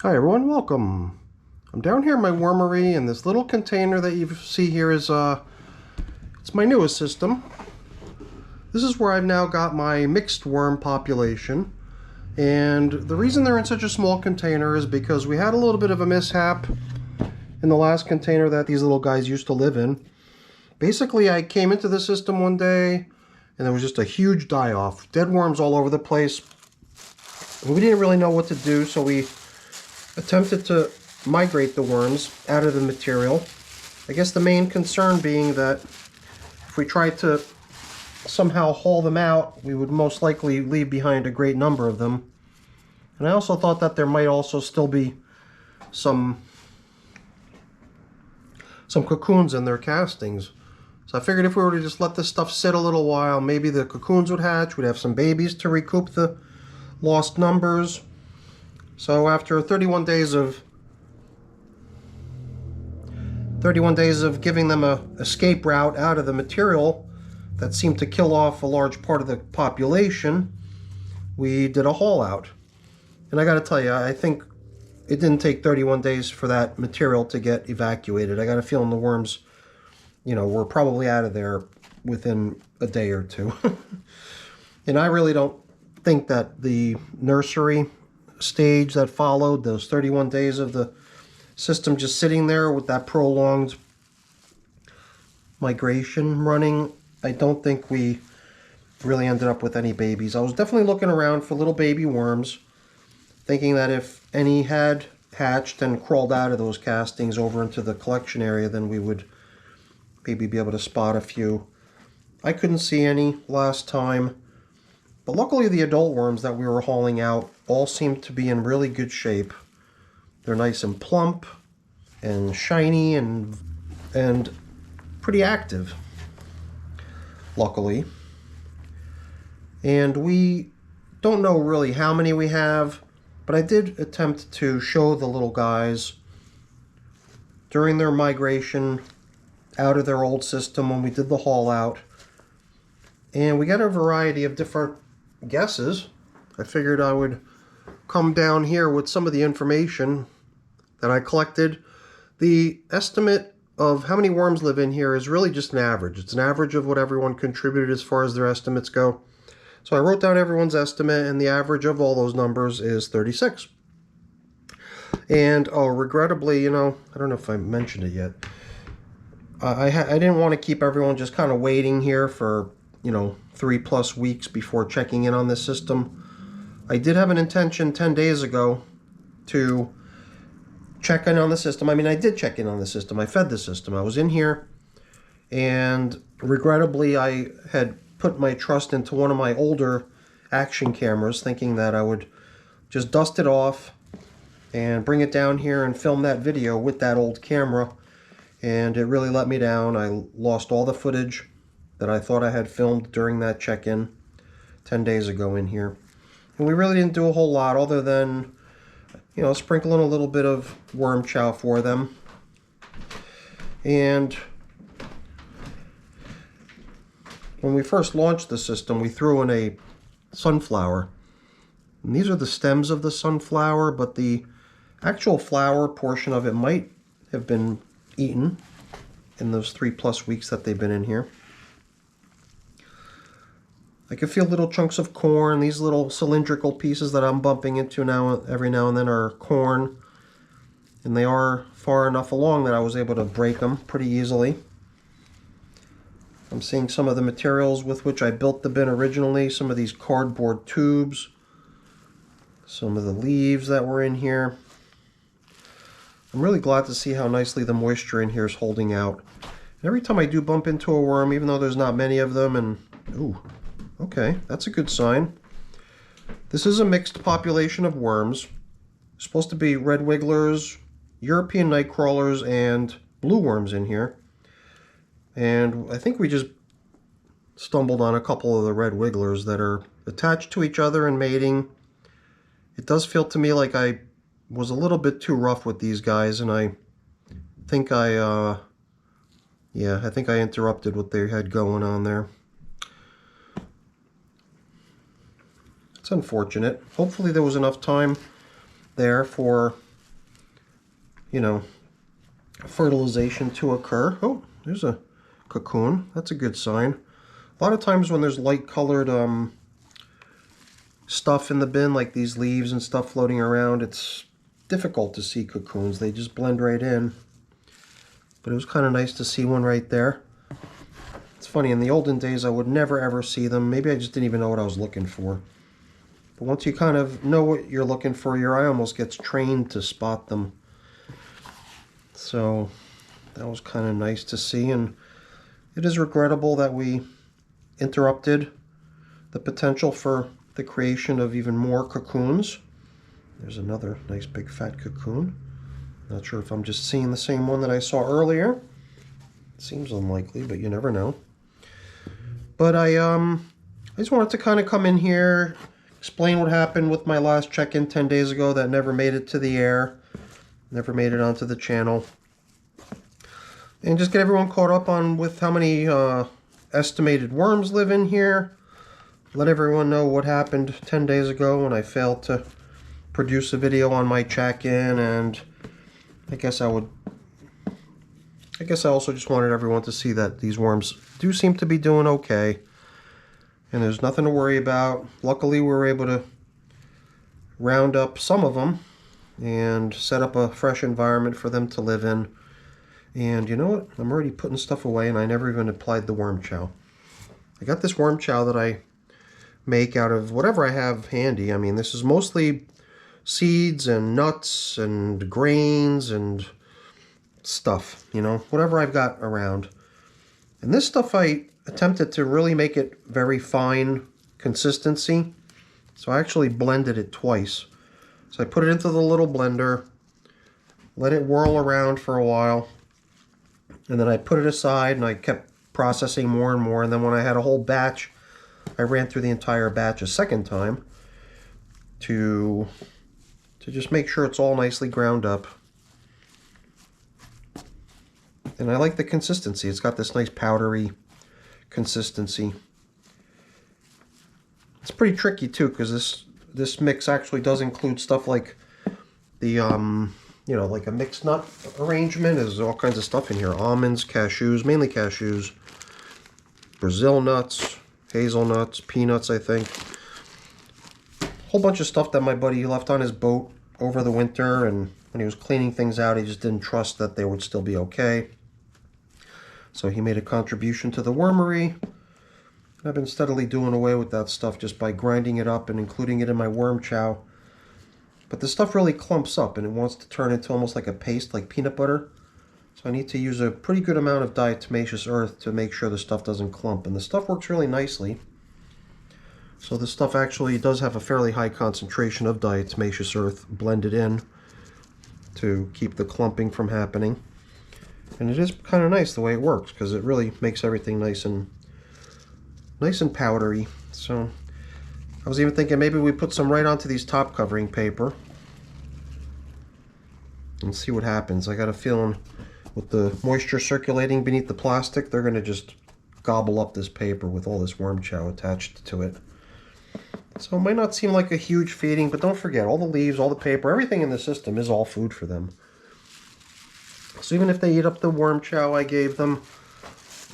Hi everyone, welcome. I'm down here in my wormery, and this little container that you see here is it's my newest system. This is where I've now got my mixed worm population, and the reason they're in such a small container is because we had a little bit of a mishap in the last container that these little guys used to live in. Basically, I came into the system one day and there was just a huge die-off, dead worms all over the place. We didn't really know what to do, so we attempted to migrate the worms out of the material. I guess the main concern being that if we tried to somehow haul them out, we would most likely leave behind a great number of them. And I also thought that there might also still be some cocoons in their castings. So I figured if we were to just let this stuff sit a little while, maybe the cocoons would hatch, we'd have some babies to recoup the lost numbers. So after 31 days of giving them a escape route out of the material that seemed to kill off a large part of the population, we did a haul out. And I got to tell you, I think it didn't take 31 days for that material to get evacuated. I got a feeling the worms, were probably out of there within a day or two. And I really don't think that the nursery stage that followed, those 31 days of the system just sitting there with that prolonged migration running, I don't think we really ended up with any babies. I was definitely looking around for little baby worms, thinking that if any had hatched and crawled out of those castings over into the collection area, then we would maybe be able to spot a few. I couldn't see any last time. But luckily the adult worms that we were hauling out all seemed to be in really good shape. They're nice and plump and shiny and pretty active, luckily. And we don't know really how many we have, but I did attempt to show the little guys during their migration out of their old system when we did the haul out. And we got a variety of different guesses. I figured I would come down here with some of the information that I collected. The estimate of how many worms live in here is really just an average. It's an average of what everyone contributed as far as their estimates go. So I wrote down everyone's estimate, and the average of all those numbers is 36. And regrettably, I don't know if I mentioned it yet. I didn't want to keep everyone just kind of waiting here for 3+ weeks before checking in on this system. I did have an intention 10 days ago to check in on the system. I mean, I did check in on the system. I fed the system. I was in here, and regrettably I had put my trust into one of my older action cameras, thinking that I would just dust it off and bring it down here and film that video with that old camera, and it really let me down. I lost all the footage that I thought I had filmed during that check-in 10 days ago in here. And we really didn't do a whole lot other than, sprinkling a little bit of worm chow for them. And when we first launched the system, we threw in a sunflower. And these are the stems of the sunflower, but the actual flower portion of it might have been eaten in those 3+ weeks that they've been in here. I can feel little chunks of corn. These little cylindrical pieces that I'm bumping into every now and then are corn. And they are far enough along that I was able to break them pretty easily. I'm seeing some of the materials with which I built the bin originally. Some of these cardboard tubes. Some of the leaves that were in here. I'm really glad to see how nicely the moisture in here is holding out. And every time I do bump into a worm, even though there's not many of them, and ooh, okay, that's a good sign. This is a mixed population of worms. It's supposed to be red wigglers, European night crawlers, and blue worms in here. And I think we just stumbled on a couple of the red wigglers that are attached to each other and mating. It does feel to me like I was a little bit too rough with these guys, and I think I think I interrupted what they had going on there. It's unfortunate. Hopefully there was enough time there for you know, fertilization to occur. Oh, there's a cocoon. That's a good sign. A lot of times when there's light colored stuff in the bin, like these leaves and stuff floating around, it's difficult to see cocoons. They just blend right in. But it was kind of nice to see one right there. It's funny, in the olden days I would never ever see them. Maybe I just didn't even know what I was looking for. But once you kind of know what you're looking for, your eye almost gets trained to spot them. So that was kind of nice to see, and it is regrettable that we interrupted the potential for the creation of even more cocoons. There's another nice big fat cocoon. Not sure if I'm just seeing the same one that I saw earlier. Seems unlikely, but you never know. But I just wanted to kind of come in here, explain what happened with my last check-in 10 days ago that never made it to the air, never made it onto the channel, and just get everyone caught up on with how many estimated worms live in here. Let everyone know what happened 10 days ago when I failed to produce a video on my check-in, and I guess I also just wanted everyone to see that these worms do seem to be doing okay, and there's nothing to worry about. Luckily, we were able to round up some of them and set up a fresh environment for them to live in. And you know what? I'm already putting stuff away, and I never even applied the worm chow. I got this worm chow that I make out of whatever I have handy. I mean, this is mostly seeds and nuts and grains and stuff, you know, whatever I've got around. And this stuff, I attempted to really make it very fine consistency. So I actually blended it twice. So I put it into the little blender, let it whirl around for a while, and then I put it aside and I kept processing more and more. And then when I had a whole batch, I ran through the entire batch a second time to just make sure it's all nicely ground up. And I like the consistency. It's got this nice powdery consistency. It's pretty tricky too, because this mix actually does include stuff like the you know, like a mixed nut arrangement. There's all kinds of stuff in here: almonds, cashews, mainly cashews, Brazil nuts, hazelnuts, peanuts, I think. A whole bunch of stuff that my buddy left on his boat over the winter, and when he was cleaning things out, he just didn't trust that they would still be okay. So he made a contribution to the wormery. I've been steadily doing away with that stuff just by grinding it up and including it in my worm chow. But the stuff really clumps up and it wants to turn into almost like a paste, like peanut butter. So I need to use a pretty good amount of diatomaceous earth to make sure the stuff doesn't clump. And the stuff works really nicely. So this stuff actually does have a fairly high concentration of diatomaceous earth blended in to keep the clumping from happening. And it is kind of nice the way it works, because it really makes everything nice and powdery. So I was even thinking maybe we put some right onto these top covering paper and see what happens. I got a feeling with the moisture circulating beneath the plastic, they're going to just gobble up this paper with all this worm chow attached to it. So it might not seem like a huge feeding, but don't forget, all the leaves, all the paper, everything in the system is all food for them. So even if they eat up the worm chow I gave them,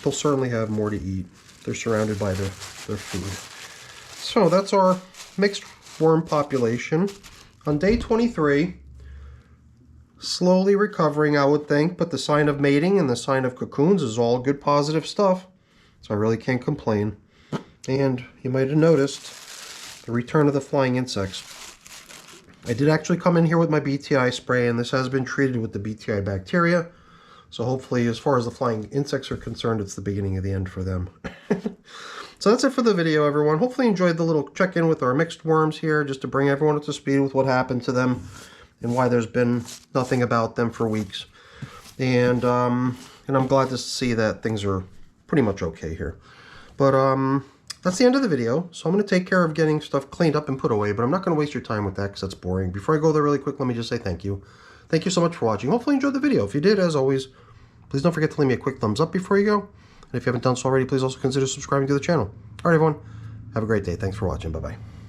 they'll certainly have more to eat. They're surrounded by their food. So that's our mixed worm population. On day 23, slowly recovering, I would think, but the sign of mating and the sign of cocoons is all good positive stuff. So I really can't complain. And you might have noticed the return of the flying insects. I did actually come in here with my BTI spray, and this has been treated with the BTI bacteria. So hopefully, as far as the flying insects are concerned, it's the beginning of the end for them. So that's it for the video, everyone. Hopefully you enjoyed the little check-in with our mixed worms here, just to bring everyone up to speed with what happened to them and why there's been nothing about them for weeks. And I'm glad to see that things are pretty much okay here. But that's the end of the video. So I'm going to take care of getting stuff cleaned up and put away, but I'm not going to waste your time with that because that's boring. Before I go there really quick, let me just say thank you. Thank you so much for watching. Hopefully you enjoyed the video. If you did, as always, please don't forget to leave me a quick thumbs up before you go. And if you haven't done so already, please also consider subscribing to the channel. All right, everyone. Have a great day. Thanks for watching. Bye-bye.